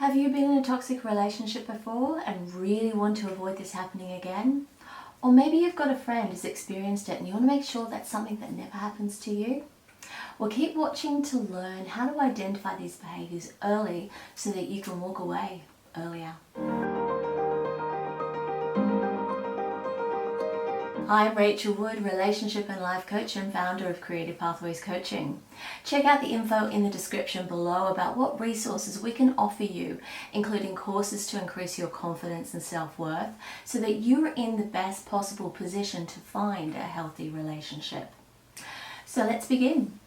Have you been in a toxic relationship before and really want to avoid this happening again? Or maybe you've got a friend who's experienced it and you want to make sure that's something that never happens to you? Well, keep watching to learn how to identify these behaviours early so that you can walk away earlier. I'm Rachel Wood, relationship and life coach and founder of Creative Pathways Coaching. Check out the info in the description below about what resources we can offer you, including courses to increase your confidence and self-worth so that you're in the best possible position to find a healthy relationship. So let's begin.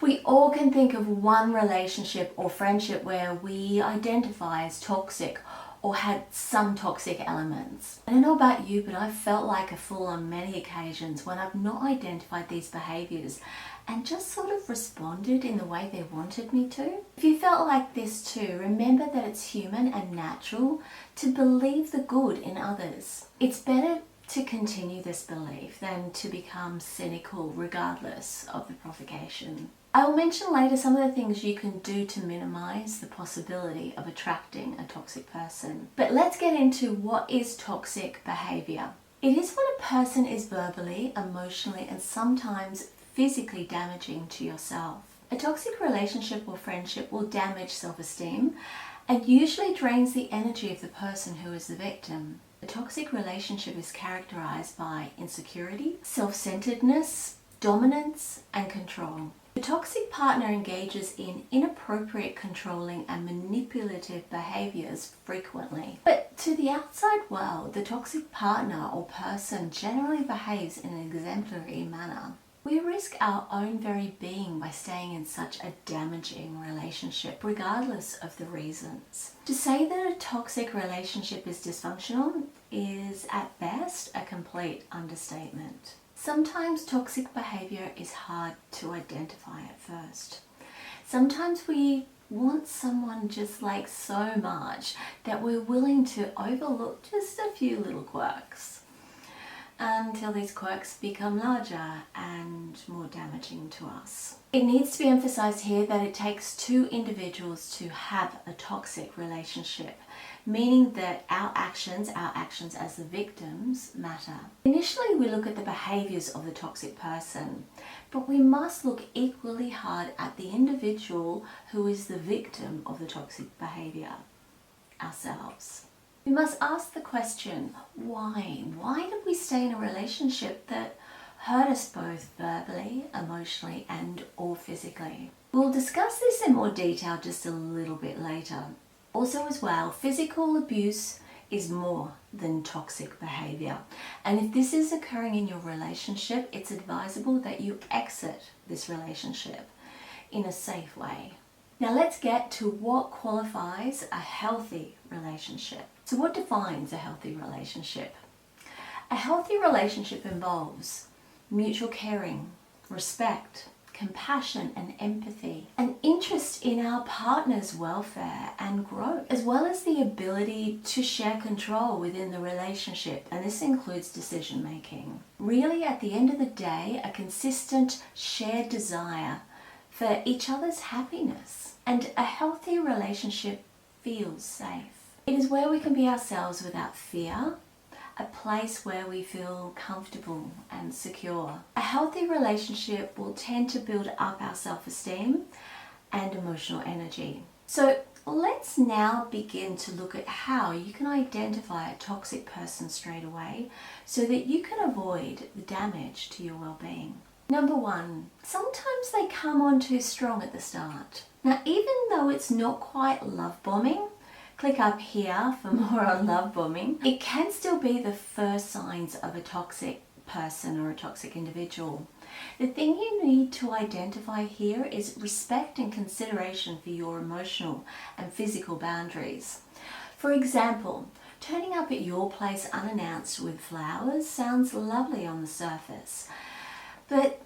We all can think of one relationship or friendship where we identify as toxic or had some toxic elements. I don't know about you, but I've felt like a fool on many occasions when I've not identified these behaviours and just sort of responded in the way they wanted me to. If you felt like this too, remember that it's human and natural to believe the good in others. It's better to continue this belief than to become cynical regardless of the provocation. I will mention later some of the things you can do to minimize the possibility of attracting a toxic person. But let's get into what is toxic behavior. It is when a person is verbally, emotionally, and sometimes physically damaging to yourself. A toxic relationship or friendship will damage self-esteem and usually drains the energy of the person who is the victim. A toxic relationship is characterized by insecurity, self-centeredness, dominance, and control. The toxic partner engages in inappropriate, controlling, and manipulative behaviors frequently. But to the outside world, the toxic partner or person generally behaves in an exemplary manner. We risk our own very being by staying in such a damaging relationship, regardless of the reasons. To say that a toxic relationship is dysfunctional is, at best, a complete understatement. Sometimes toxic behavior is hard to identify at first. Sometimes we want someone just like so much that we're willing to overlook just a few little quirks until these quirks become larger and more damaging to us. It needs to be emphasized here that it takes two individuals to have a toxic relationship, meaning that our actions as the victims matter. Initially, we look at the behaviors of the toxic person, but we must look equally hard at the individual who is the victim of the toxic behavior, ourselves. We must ask the question, why? Why did we stay in a relationship that hurt us both verbally, emotionally, and or physically? We'll discuss this in more detail just a little bit later. Also as well, physical abuse is more than toxic behavior. And if this is occurring in your relationship, it's advisable that you exit this relationship in a safe way. Now let's get to what qualifies a healthy relationship. So what defines a healthy relationship? A healthy relationship involves mutual caring, respect, compassion and empathy, an interest in our partner's welfare and growth, as well as the ability to share control within the relationship, and this includes decision making. Really, at the end of the day, a consistent shared desire for each other's happiness. And a healthy relationship feels safe. It is where we can be ourselves without fear, a place where we feel comfortable and secure. A healthy relationship will tend to build up our self-esteem and emotional energy. So let's now begin to look at how you can identify a toxic person straight away so that you can avoid the damage to your well-being. Number one, sometimes they come on too strong at the start. Now, even though it's not quite love bombing, click up here for more on love bombing. It can still be the first signs of a toxic person or a toxic individual. The thing you need to identify here is respect and consideration for your emotional and physical boundaries. For example, turning up at your place unannounced with flowers sounds lovely on the surface, but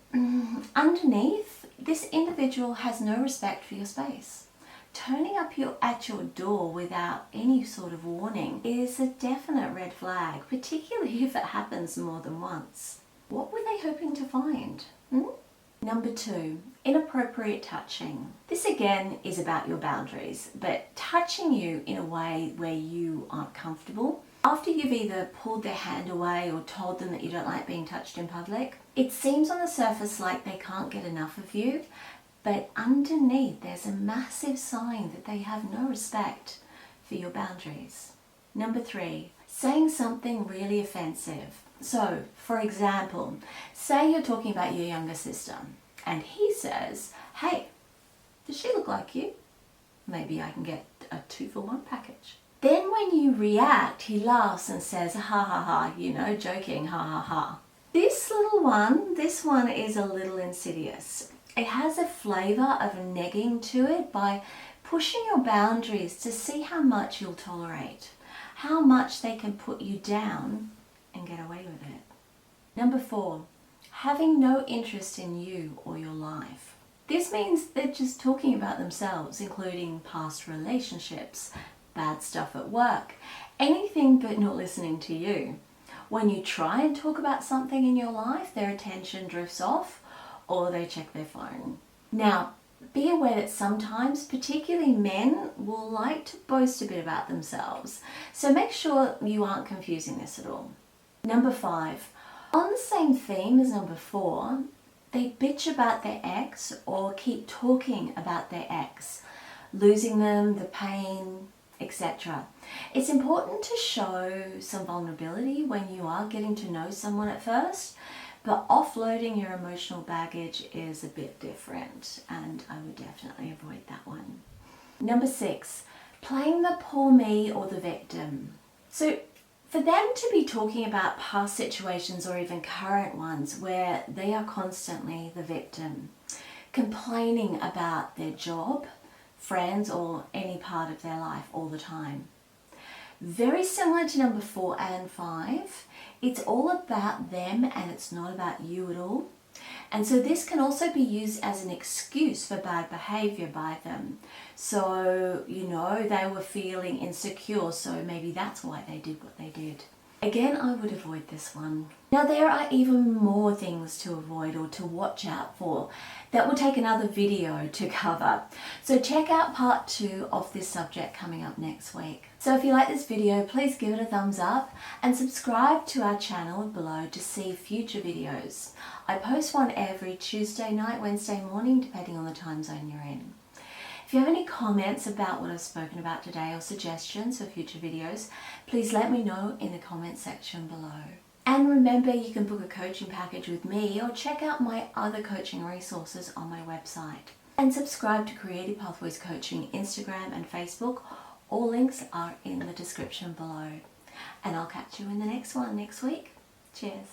underneath, this individual has no respect for your space. Turning up at your door without any sort of warning is a definite red flag, particularly if it happens more than once. What were they hoping to find? Number two, Inappropriate touching. This again is about your boundaries, but touching you in a way where you aren't comfortable. After you've either pulled their hand away or told them that you don't like being touched in public, it seems on the surface like they can't get enough of you, but underneath there's a massive sign that they have no respect for your boundaries. Number 3, saying something really offensive. So, for example, say you're talking about your younger sister and he says, "Hey, does she look like you? Maybe I can get a 2-for-1 package." Then when you react, he laughs and says, "Ha ha ha," joking, "ha ha ha." This one is a little insidious. It has a flavour of negging to it by pushing your boundaries to see how much you'll tolerate, how much they can put you down and get away with it. Number 4, having no interest in you or your life. This means they're just talking about themselves, including past relationships, bad stuff at work, anything but not listening to you. When you try and talk about something in your life, their attention drifts off or they check their phone. Now, be aware that sometimes, particularly men, will like to boast a bit about themselves, so make sure you aren't confusing this at all. Number 5, on the same theme as number 4, they bitch about their ex or keep talking about their ex, losing them, the pain, etc. It's important to show some vulnerability when you are getting to know someone at first, but offloading your emotional baggage is a bit different, and I would definitely avoid that one. Number 6, playing the poor me or the victim. So for them to be talking about past situations or even current ones where they are constantly the victim, complaining about their job, friends, or any part of their life all the time. Very similar to number 4 and 5, it's all about them and it's not about you at all. And so this can also be used as an excuse for bad behavior by them. So, they were feeling insecure, so maybe that's why they did what they did. Again, I would avoid this one. Now, there are even more things to avoid or to watch out for that will take another video to cover. So check out part 2 of this subject coming up next week. So if you like this video, please give it a thumbs up and subscribe to our channel below to see future videos. I post one every Tuesday night, Wednesday morning, depending on the time zone you're in. If you have any comments about what I've spoken about today or suggestions for future videos, please let me know in the comment section below. And remember, you can book a coaching package with me or check out my other coaching resources on my website. And subscribe to Creative Pathways Coaching Instagram and Facebook. All links are in the description below. And I'll catch you in the next one next week. Cheers.